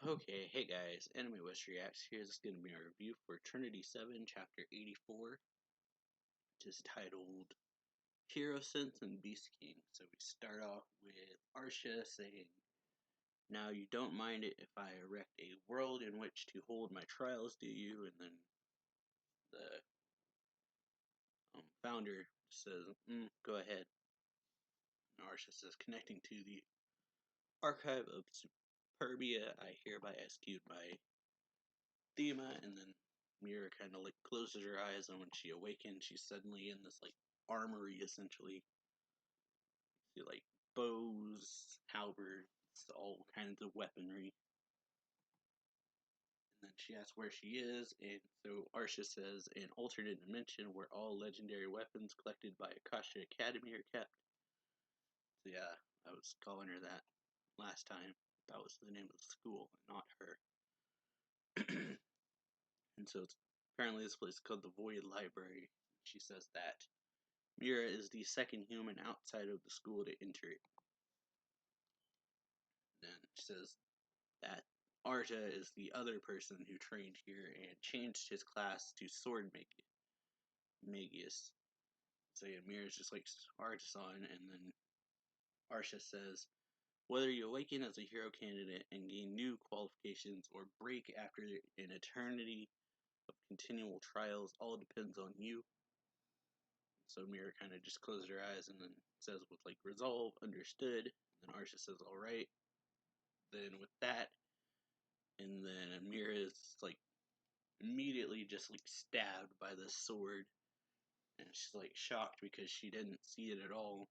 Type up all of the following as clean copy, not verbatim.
Okay, hey guys, Anime West Reacts. Here's going to be our review for Trinity 7, Chapter 84, which is titled Hero Sense and Beast King. So we start off with Arsha saying, "Now you don't mind it if I erect a world in which to hold my trials, do you?" And then the founder says, "Go ahead." And Arsha says, "Connecting to the archive of Superbia, I hereby execute my Thema," and then Mira kind of like closes her eyes, and when she awakens, she's suddenly in this like armory essentially. See like bows, halberds, all kinds of weaponry. And then she asks where she is, and so Arsha says an alternate dimension where all legendary weapons collected by Akasha Academy are kept. So yeah, I was calling her that last time. That was the name of the school, not her. And so it's apparently this place is called the Void Library. She says that Mira is the second human outside of the school to enter it. And then she says that Arta is the other person who trained here and changed his class to Sword Magius. So yeah, Mira's just like Artisan, and then Arsha says, "Whether you awaken as a hero candidate and gain new qualifications or break after an eternity of continual trials, all depends on you." So Mira kind of just closes her eyes and then says with like resolve, understood. And then Arsha says, "All right." Then with that, and then Mira is like immediately just like stabbed by the sword, and she's like shocked because she didn't see it at all.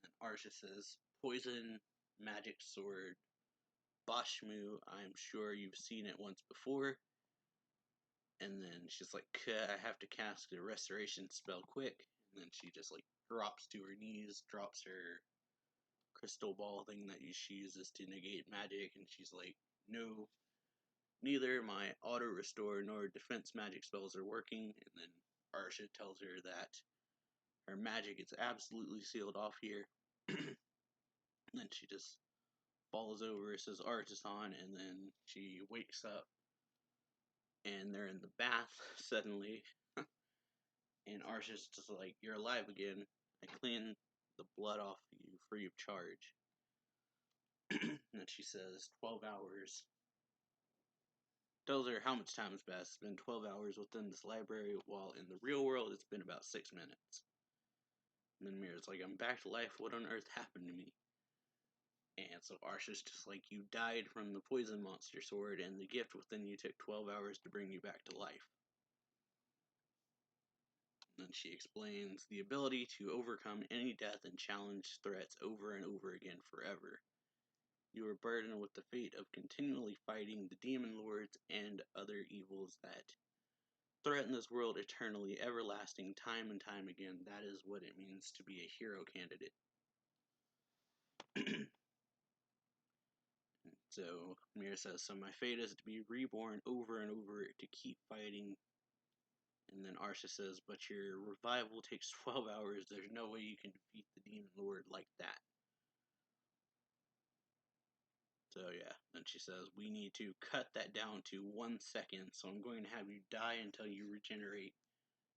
And then Arsha says, "Poison, magic sword, Bashmu. I'm sure you've seen it once before." And then she's like, "I have to cast a restoration spell quick." And then she just like drops to her knees, drops her crystal ball thing that she uses to negate magic, and she's like, "No, neither my auto restore nor defense magic spells are working." And then Arsha tells her that her magic is absolutely sealed off here. And then she just falls over, says Artisan, and then she wakes up and they're in the bath suddenly. And Arsha's just like, "You're alive again. I cleaned the blood off you free of charge." And then she says, 12 hours. Tells her how much time has passed. It's been 12 hours within this library, while in the real world it's been about 6 minutes. And then Mira's like, "I'm back to life. What on earth happened to me?" And so Arsha's just like, "You died from the poison monster sword, and the gift within you took 12 hours to bring you back to life." And then she explains the ability to overcome any death and challenge threats over and over again forever. You are burdened with the fate of continually fighting the demon lords and other evils that threaten this world eternally, everlasting, time and time again. That is what it means to be a hero candidate. So Mira says, "So my fate is to be reborn over and over to keep fighting." And then Arsha says, "But your revival takes 12 hours. There's no way you can defeat the demon lord like that." So yeah, then she says, "We need to cut that down to 1 second. So I'm going to have you die until you regenerate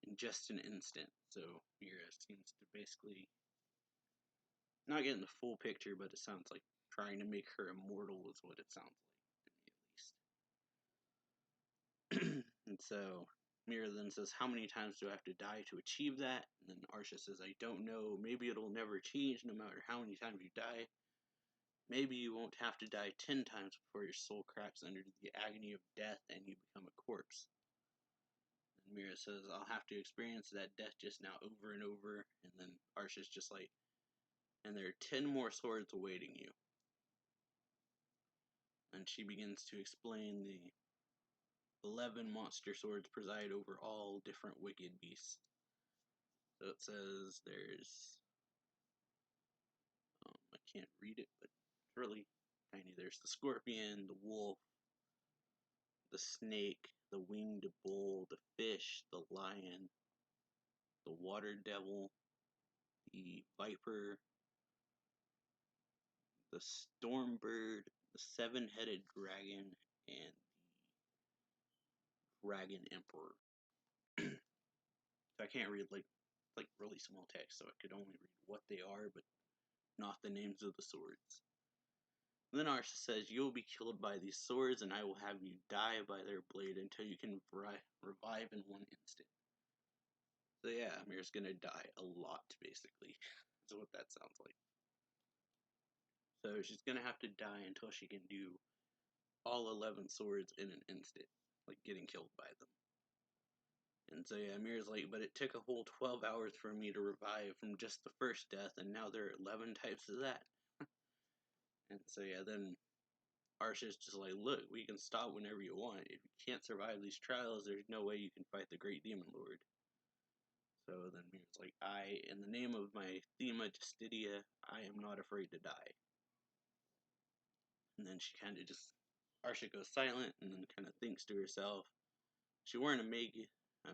in just an instant." So Mira seems to basically not getting the full picture, but it sounds like trying to make her immortal is what it sounds like to me, at least. And so Mira then says, "How many times do I have to die to achieve that?" And then Arsha says, "I don't know. Maybe it'll never change no matter how many times you die. Maybe you won't have to die 10 times before your soul cracks under the agony of death and you become a corpse." And Mira says, "I'll have to experience that death just now over and over." And then Arsha's just like, "And there are 10 more swords awaiting you." And she begins to explain the 11 monster swords preside over all different wicked beasts. So it says there's, I can't read it, but it's really tiny. There's the scorpion, the wolf, the snake, the winged bull, the fish, the lion, the water devil, the viper, the storm bird, the seven-headed dragon and the dragon emperor. So I can't read like really small text, so I could only read what they are, but not the names of the swords. Then Arsha says, "You will be killed by these swords, and I will have you die by their blade until you can revive in one instant." So yeah, Amir's gonna die a lot, basically. That's what that sounds like. So she's gonna have to die until she can do all 11 swords in an instant, like getting killed by them. And so yeah, Amir's like, "But it took a whole 12 hours for me to revive from just the first death, and now there are 11 types of that." And so yeah, then Arsha's just like, "Look, we can stop whenever you want. If you can't survive these trials, there's no way you can fight the Great Demon Lord." So then Mir's like, "In the name of my Thema Justitia, I am not afraid to die." And then she kind of just, Arsha goes silent and then kind of thinks to herself. She weren't a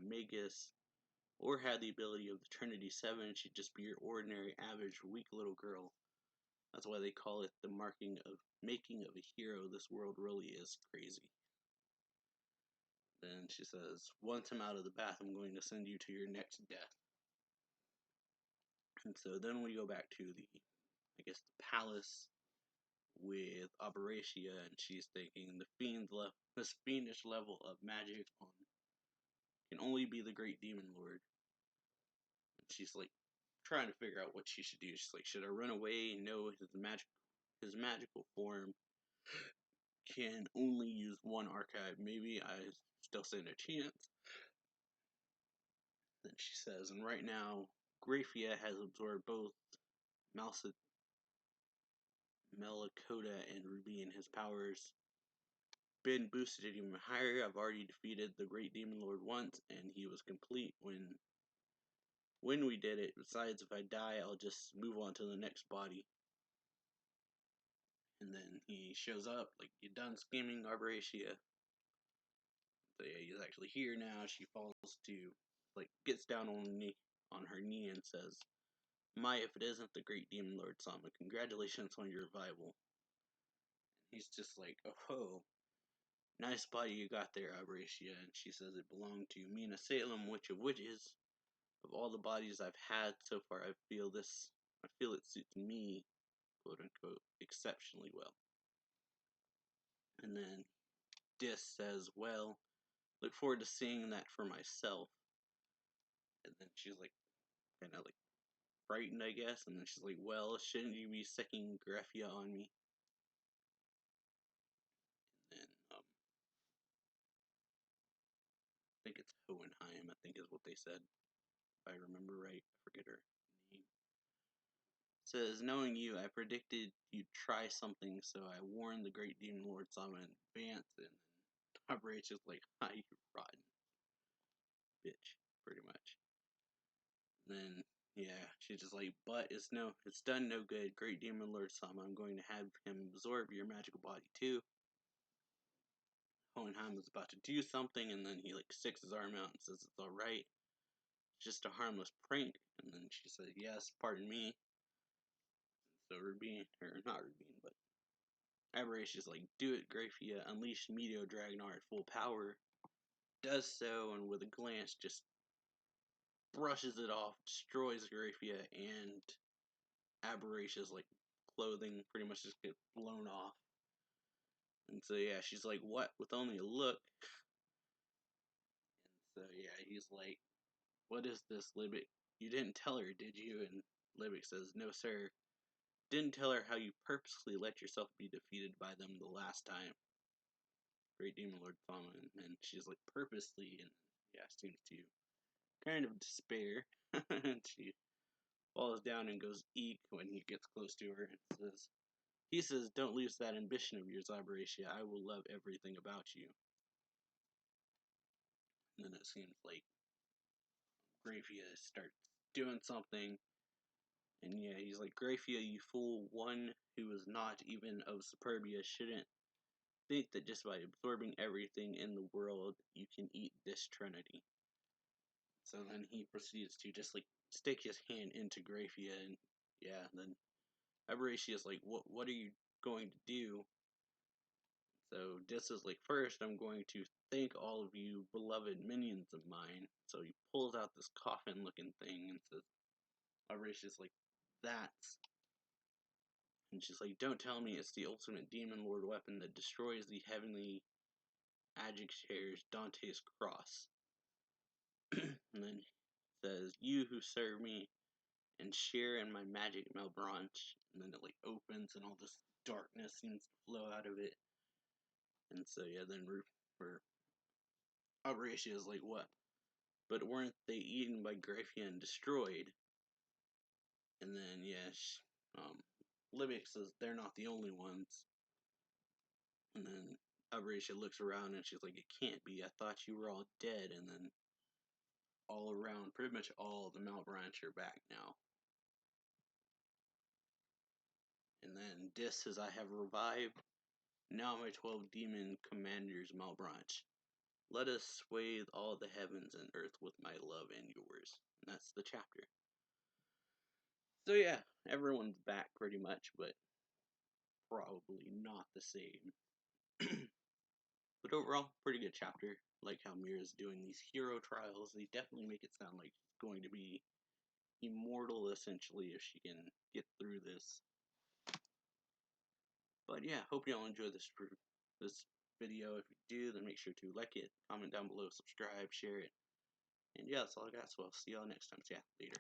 Magus, or had the ability of the Trinity 7, she'd just be your ordinary, average, weak little girl. That's why they call it the making of a hero. This world really is crazy. Then she says, "Once I'm out of the bath, I'm going to send you to your next death." And so then we go back to the palace with Operatia, and she's thinking this fiendish level of magic can only be the Great Demon Lord. And she's like trying to figure out what she should do. She's like, should I run away? No, his magical form can only use one archive. Maybe I still stand a chance. Then she says, and right now, Graphia has absorbed both Malakota and Ruby, and his powers been boosted even higher. I've already defeated the Great Demon Lord once, and he was complete when we did it. Besides, if I die, I'll just move on to the next body. And then he shows up, like, "You done scheming, Arbaracia?" So yeah, he's actually here now. She falls to, gets down on her knee and says, "My, if it isn't the Great Demon Lord Sama, congratulations on your revival." And he's just like, "Oh, nice body you got there, Arbaracia." And she says, "It belonged to Mina Salem, Witch of Witches. Of all the bodies I've had so far, I feel it suits me, quote unquote, exceptionally well." And then Dis says, "Well, look forward to seeing that for myself." And then she's like, kind of like frightened, I guess. And then she's like, "Well, shouldn't you be second Graphia on me?" And then, I think it's Hohenheim, I think is what they said. If I remember right, I forget her name. Says, "Knowing you, I predicted you'd try something, so I warned the Great Demon Lord Sama in advance." And then Top Rage is like, "Hi, you rotten bitch," pretty much. And then, yeah, she's just like, "But it's done no good. Great Demon Lord Sama, I'm going to have him absorb your magical body too." Hohenheim is about to do something, and then he sticks his arm out and says it's alright. It's just a harmless prank. And then she said, "Yes, pardon me." So Rubine, or not Rubine, but Aberration is like, "Do it, Graphia." Unleash Meteor Dragonar at full power. Does so, and with a glance just brushes it off, destroys Graphia, and Aberration's clothing pretty much just gets blown off. And so yeah, she's like, "What? With only a look?" And so yeah, he's like, "What is this, Libic? You didn't tell her, did you?" And Libic says, "No, sir. Didn't tell her how you purposely let yourself be defeated by them the last time, Great Demon Lord Thama." And she's like, "Purposely?" And yeah, seems to kind of despair. And she falls down and goes eek when he gets close to her and says, "Don't lose that ambition of yours, Aberacia. I will love everything about you." And then it seems like Graphia starts doing something. And yeah, he's like, "Graphia, you fool, one who is not even of Superbia shouldn't think that just by absorbing everything in the world, you can eat this Trinity." So then he proceeds to just stick his hand into Graphia, and yeah, then Aberracia is like, what are you going to do?" So Dis is like, first I'm going to thank all of you beloved minions of mine. So he pulls out this coffin looking thing and says, Arisha's like, that's. And she's like, don't tell me it's the ultimate demon lord weapon that destroys the heavenly adjectives Dante's cross. And then he says, you who serve me and share in my magic Malbranche. And then it like opens and all this darkness seems to flow out of it. And so yeah, then we're Arisha is like, what? But weren't they eaten by Graphia and destroyed? And then yes, Libic says they're not the only ones. And then Arisha looks around and she's like, it can't be. I thought you were all dead. And then all around, pretty much all the Malbranche are back now. And then Dis says, I have revived now my 12 demon commanders Malbranche. Let us swathe all the heavens and earth with my love and yours. And that's the chapter. So yeah, everyone's back pretty much, but probably not the same. But overall, pretty good chapter. Like how Mira's doing these hero trials. They definitely make it sound like she's going to be immortal, essentially, if she can get through this. But yeah, hope y'all enjoy this video. If you do, then make sure to like it, comment down below, subscribe, share it. And yeah, that's all I got, so I'll see y'all next time. So yeah, later.